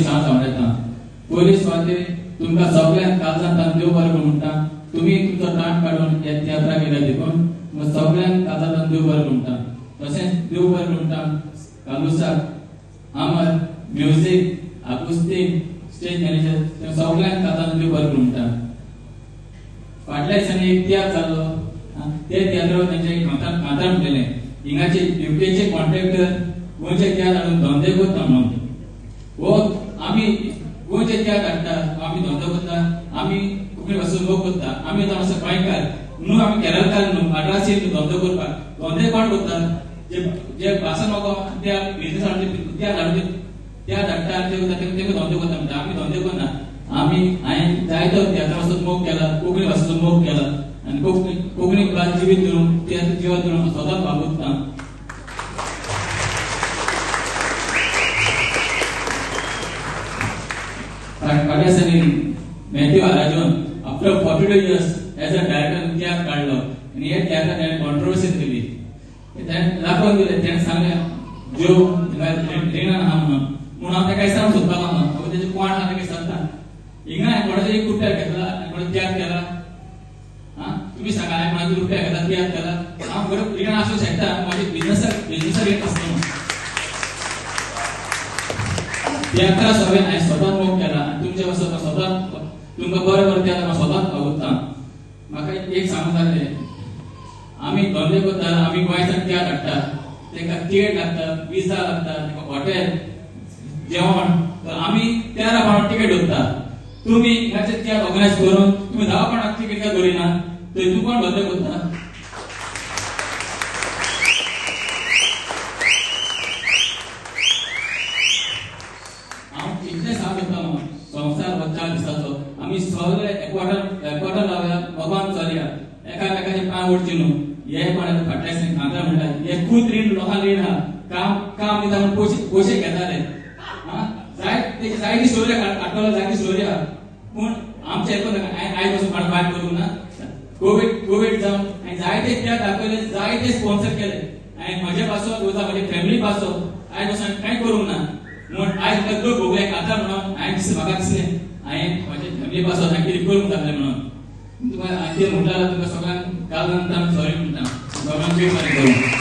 सांग आवडता पोलीस वाले तुमका सगळ्यांक काळजांत देव बरें म्हणटा तुम्ही तुमचो टाइम काढून यात्रा केल्या देखून मग सगळ्यांक काळजांत देव बरें म्हणटा तशेंच देव बरें म्हणटा कालुसाक अमर म्युझिक अकुस्टिक स्टेज मॅनेजर सगळ्यांक काळजांत देव बरें म्हणटा फाटल्या दिसांनी एक तियात्र जालो ते तियात्रावर तेंचे कांतार म्हणलेले हिंगाचे यूकेचे कॉन्ट्रॅक्टर गोंयचे तियात्र हाडून धंदे करता म्हणून वो आमी गोंयचे तियात्र हाडटा आमी धंदो करता आमी कोंकणी भाशेचो लोक करता आमी आतां मातसो गोंयकार न्हू आमी केरळकार न्हू मद्रासी धंदो करपाक धंदे कोण करता जे भाशा नको त्या बिझनेस हाडून त्या धाडटा ते धंदो करता म्हणटा आमी धंदो करना आमी हांवें जायतो तियात्राचो मोग केला कोंकणी भाशेचो मोग केला आनी कोंकणी भास जिवीत धरून तियात्र जिवंत धरून सदांच वागुरता फाटल्या मॅथ्यू आराजन after 42 years as a director tiatr काढलो आनी हे तियात्रान ताणें कॉन्ट्रोवर्सी केली ताणें दाखोवन दिलें ताणें सांगलें ज्यो रिंगान आहा म्हणून हांव ताका सांग सोदपाक लागलो तेजे कोण आहा ताका सांगता हिंगा कोणाचो एक रुपया घेतला आनी कोणाचो तियात्र केला तुम्ही सांगा हांवें कोणाचो रुपया घेतला तियात्र केला हांव बरो रिंगान आसूं शकता म्हाजे बिझनेसाक एक आसता तियात्रा सगळ्यांक हांवें स्वताच मोग केला आनी तुमचे पासून स्वताच तुमकां बरें बरें तियात्र हांव स्वताच आवडटा म्हाका एक सांगूंक जाय आमी धंदे करता आमी गोंयच्यान तियात्र हाडटा ताका तिकेट लागता विजा लागता ताका हॉटेल जेवण तर आमी 13 पावंड तिकेट धरता तुम्ही हिंगाचे तियात्र ऑर्गनायज करून तुम्ही 10 पावंडाक तिकेट काय धरिना तर तूं कोण धंदो करता संसार बच्चा दिसाचो आमी सगळे एकवटान रावया भगवान चलया एकामेकाचे पांय ओडची न्हू हे कोणाचे फाटल्या दिसांनी कांतरां म्हणटा हे खूब रीण लोकांक रीण आहा काम दिता म्हणून पयशे घेताले जायती स्टोरी काडटलो जायती स्टोरी आहा पूण आमचे आयज पासून भायर करूं ना कोविड जावन हांवें जायते तियात्र दाखयले जायते स्पॉन्सर केले हांवें म्हजे पासून म्हजे फॅमिली पासून आयज पासून कांय करूंक ना म्हूण आयज म्हाका लोक भोगले खाता म्हणून म्हाका दिसलें हांवें म्हजे फॅमिली पासून हांवें कितें करूंक जातलें म्हणून तुमकां हांवें म्हणटा तुमकां सगळ्यांक काल नंतर सॉरी म्हणटा सगळ्यांक वेट मारी करूं